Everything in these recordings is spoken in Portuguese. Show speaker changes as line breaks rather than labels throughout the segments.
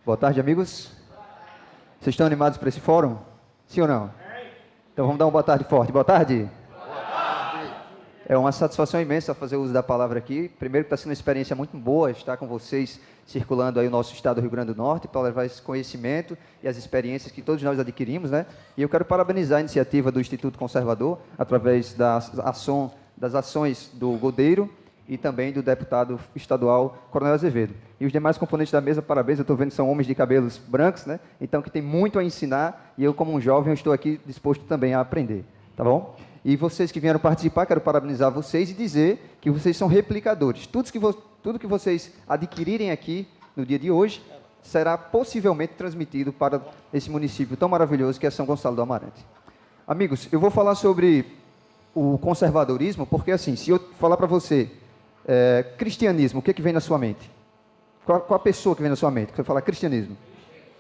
Boa tarde, amigos. Vocês estão animados para esse fórum? Sim ou não? Então vamos dar uma boa tarde forte. Boa tarde. É uma satisfação imensa fazer uso da palavra aqui. Primeiro que está sendo uma experiência muito boa estar com vocês circulando aí o nosso estado do Rio Grande do Norte para levar esse conhecimento e as experiências que todos nós adquirimos, né? E eu quero parabenizar a iniciativa do Instituto Conservador através das ações do Godeiro e também do deputado estadual Coronel Azevedo. E os demais componentes da mesa, parabéns, eu estou vendo que são homens de cabelos brancos, né? Então que tem muito a ensinar e eu, como um jovem, eu estou aqui disposto também a aprender, tá bom? E vocês que vieram participar, quero parabenizar vocês e dizer que vocês são replicadores. Tudo que vocês adquirirem aqui no dia de hoje será possivelmente transmitido para esse município tão maravilhoso que é São Gonçalo do Amarante. Amigos, eu vou falar sobre o conservadorismo, porque assim, se eu falar para você cristianismo, o que vem na sua mente? Qual a pessoa que vem na sua mente? Você fala cristianismo?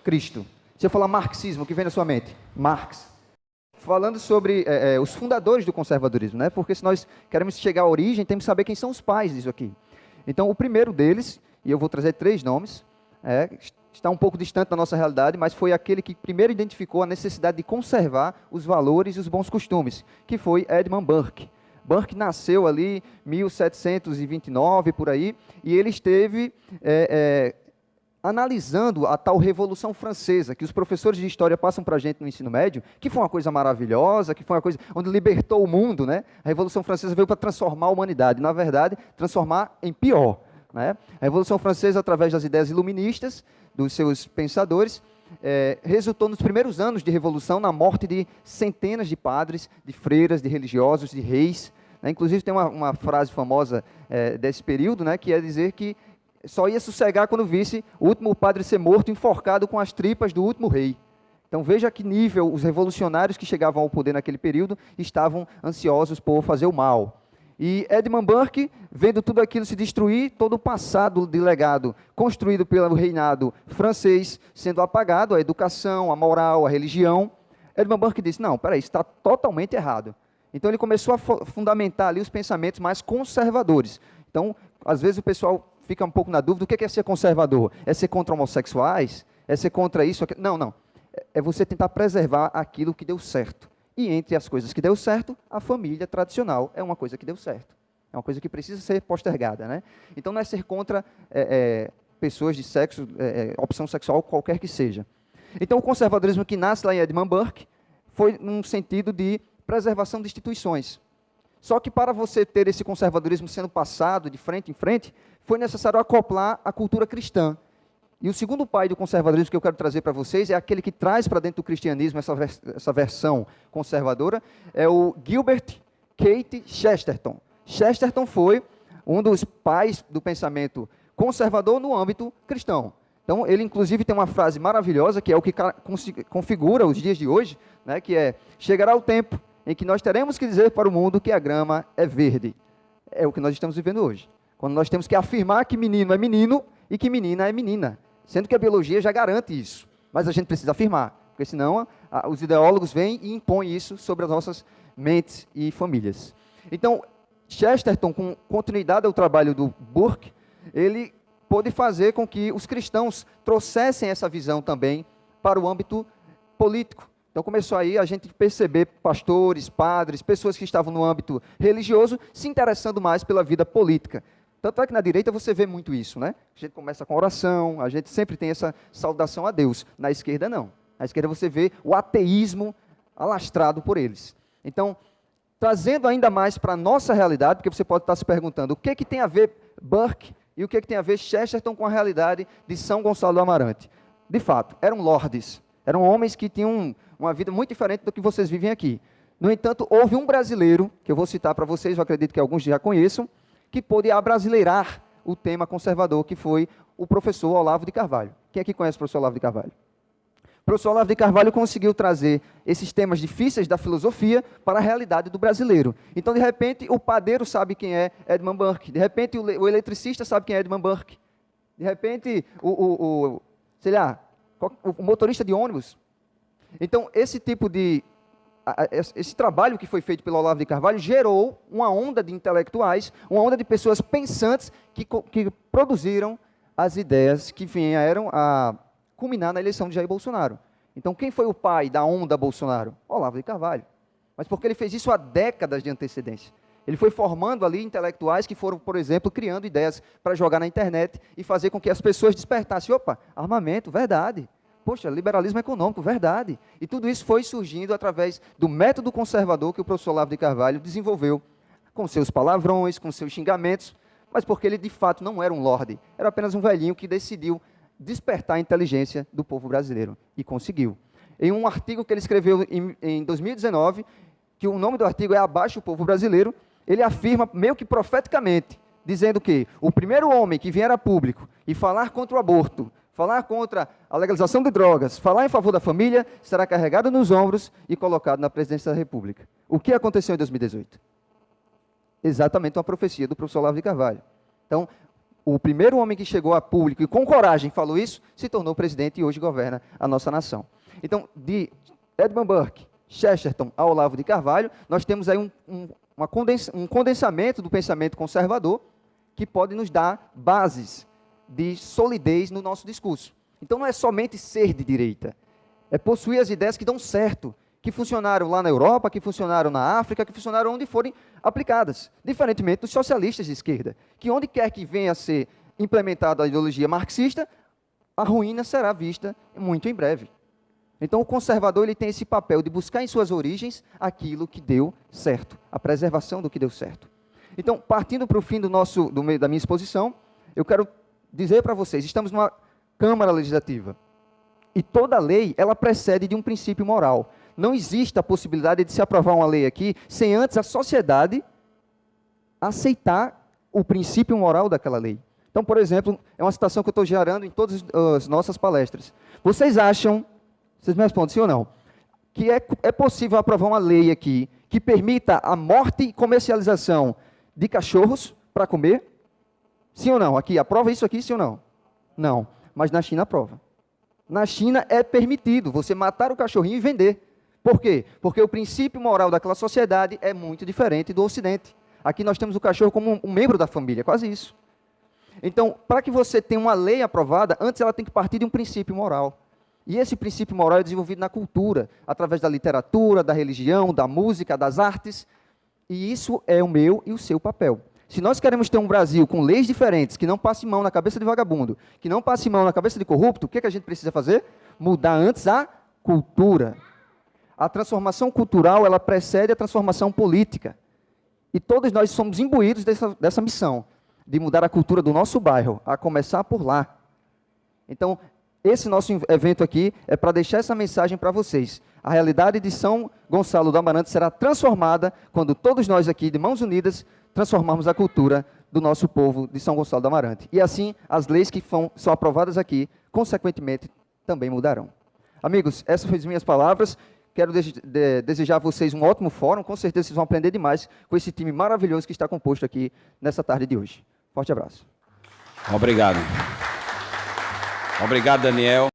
Cristo. Se eu falar marxismo, o que vem na sua mente? Marx. Falando sobre os fundadores do conservadorismo, né? Porque se nós queremos chegar à origem, temos que saber quem são os pais disso aqui. Então, o primeiro deles, e eu vou trazer 3 nomes, está um pouco distante da nossa realidade, mas foi aquele que primeiro identificou a necessidade de conservar os valores e os bons costumes, que foi Edmund Burke. Burke nasceu ali em 1729, por aí, e ele esteve analisando a tal Revolução Francesa, que os professores de história passam para a gente no ensino médio, que foi uma coisa maravilhosa, que foi uma coisa onde libertou o mundo, né? A Revolução Francesa veio para transformar a humanidade, na verdade, transformar em pior, né? A Revolução Francesa, através das ideias iluministas, dos seus pensadores, resultou nos primeiros anos de Revolução na morte de centenas de padres, de freiras, de religiosos, de reis, né? Inclusive tem uma frase famosa desse período, né, que é dizer que só ia sossegar quando visse o último padre ser morto, enforcado com as tripas do último rei. Então veja que nível os revolucionários que chegavam ao poder naquele período estavam ansiosos por fazer o mal. E Edmund Burke, vendo tudo aquilo se destruir, todo o passado de legado construído pelo reinado francês sendo apagado, a educação, a moral, a religião, Edmund Burke disse, não, peraí, isso está totalmente errado. Então ele começou a fundamentar ali os pensamentos mais conservadores. Então, às vezes o pessoal fica um pouco na dúvida, o que é ser conservador? É ser contra homossexuais? É ser contra isso? Aquilo? Não, não. É você tentar preservar aquilo que deu certo. E entre as coisas que deu certo, a família tradicional é uma coisa que deu certo. É uma coisa que precisa ser postergada, né? Então não é ser contra pessoas de sexo, opção sexual, qualquer que seja. Então o conservadorismo que nasce lá em Edmund Burke foi num sentido de preservação de instituições. Só que para você ter esse conservadorismo sendo passado de frente em frente, foi necessário acoplar a cultura cristã. E o segundo pai do conservadorismo que eu quero trazer para vocês é aquele que traz para dentro do cristianismo essa versão conservadora, é o Gilbert Keith Chesterton. Chesterton foi um dos pais do pensamento conservador no âmbito cristão. Então, ele inclusive tem uma frase maravilhosa, que é o que configura os dias de hoje, né, que é, chegará o tempo em que nós teremos que dizer para o mundo que a grama é verde. É o que nós estamos vivendo hoje. Quando nós temos que afirmar que menino é menino e que menina é menina. Sendo que a biologia já garante isso. Mas a gente precisa afirmar, porque senão os ideólogos vêm e impõem isso sobre as nossas mentes e famílias. Então, Chesterton, com continuidade ao trabalho do Burke, ele pôde fazer com que os cristãos trouxessem essa visão também para o âmbito político. Então começou aí a gente perceber pastores, padres, pessoas que estavam no âmbito religioso se interessando mais pela vida política. Tanto é que na direita você vê muito isso, né? A gente começa com oração, a gente sempre tem essa saudação a Deus. Na esquerda, não. Na esquerda você vê o ateísmo alastrado por eles. Então, trazendo ainda mais para a nossa realidade, porque você pode estar se perguntando, o que tem a ver Burke e o que tem a ver Chesterton com a realidade de São Gonçalo do Amarante? De fato, eram lordes, eram homens que tinham uma vida muito diferente do que vocês vivem aqui. No entanto, houve um brasileiro, que eu vou citar para vocês, eu acredito que alguns já conheçam, que pôde abrasileirar o tema conservador, que foi o professor Olavo de Carvalho. Quem aqui conhece o professor Olavo de Carvalho? O professor Olavo de Carvalho conseguiu trazer esses temas difíceis da filosofia para a realidade do brasileiro. Então, de repente, o padeiro sabe quem é Edmund Burke, de repente, o eletricista sabe quem é Edmund Burke, de repente, sei lá, o motorista de ônibus. Então, esse tipo de esse trabalho que foi feito pelo Olavo de Carvalho gerou uma onda de intelectuais, uma onda de pessoas pensantes que produziram as ideias que vieram a culminar na eleição de Jair Bolsonaro. Então, quem foi o pai da onda Bolsonaro? Olavo de Carvalho. Mas porque ele fez isso há décadas de antecedência. Ele foi formando ali intelectuais que foram, por exemplo, criando ideias para jogar na internet e fazer com que as pessoas despertassem. Opa, armamento, verdade. Poxa, liberalismo econômico, verdade. E tudo isso foi surgindo através do método conservador que o professor Olavo de Carvalho desenvolveu, com seus palavrões, com seus xingamentos, mas porque ele, de fato, não era um lorde. Era apenas um velhinho que decidiu despertar a inteligência do povo brasileiro. E conseguiu. Em um artigo que ele escreveu em 2019, que o nome do artigo é Abaixo o Povo Brasileiro, ele afirma, meio que profeticamente, dizendo que o primeiro homem que vier a público e falar contra o aborto, falar contra a legalização de drogas, falar em favor da família, será carregado nos ombros e colocado na presidência da República. O que aconteceu em 2018? Exatamente uma profecia do professor Olavo de Carvalho. Então, o primeiro homem que chegou a público e com coragem falou isso, se tornou presidente e hoje governa a nossa nação. Então, de Edmund Burke, Chesterton ao Olavo de Carvalho, nós temos aí um condensamento do pensamento conservador que pode nos dar bases de solidez no nosso discurso. Então, não é somente ser de direita, é possuir as ideias que dão certo, que funcionaram lá na Europa, que funcionaram na África, que funcionaram onde forem aplicadas, diferentemente dos socialistas de esquerda, que onde quer que venha a ser implementada a ideologia marxista, a ruína será vista muito em breve. Então, o conservador ele tem esse papel de buscar em suas origens aquilo que deu certo, a preservação do que deu certo. Então, partindo para o fim da minha exposição, eu quero dizer para vocês, estamos numa Câmara Legislativa, e toda lei, ela precede de um princípio moral. Não existe a possibilidade de se aprovar uma lei aqui, sem antes a sociedade aceitar o princípio moral daquela lei. Então, por exemplo, é uma citação que eu estou gerando em todas as nossas palestras. Vocês me respondem sim ou não, que é possível aprovar uma lei aqui que permita a morte e comercialização de cachorros para comer? Sim ou não? Aqui, aprova isso aqui, sim ou não? Não, mas na China aprova. Na China é permitido você matar o cachorrinho e vender. Por quê? Porque o princípio moral daquela sociedade é muito diferente do Ocidente. Aqui nós temos o cachorro como um membro da família, quase isso. Então, para que você tenha uma lei aprovada, antes ela tem que partir de um princípio moral. E esse princípio moral é desenvolvido na cultura, através da literatura, da religião, da música, das artes. E isso é o meu e o seu papel. Se nós queremos ter um Brasil com leis diferentes, que não passe mão na cabeça de vagabundo, que não passe mão na cabeça de corrupto, o que a gente precisa fazer? Mudar antes a cultura. A transformação cultural, ela precede a transformação política. E todos nós somos imbuídos dessa missão, de mudar a cultura do nosso bairro, a começar por lá. Então, esse nosso evento aqui é para deixar essa mensagem para vocês. A realidade de São Gonçalo do Amarante será transformada quando todos nós aqui, de mãos unidas, transformarmos a cultura do nosso povo de São Gonçalo do Amarante. E assim, as leis que são aprovadas aqui, consequentemente, também mudarão. Amigos, essas foram as minhas palavras. Quero desejar a vocês um ótimo fórum. Com certeza vocês vão aprender demais com esse time maravilhoso que está composto aqui nessa tarde de hoje. Forte abraço.
Obrigado. Obrigado, Daniel.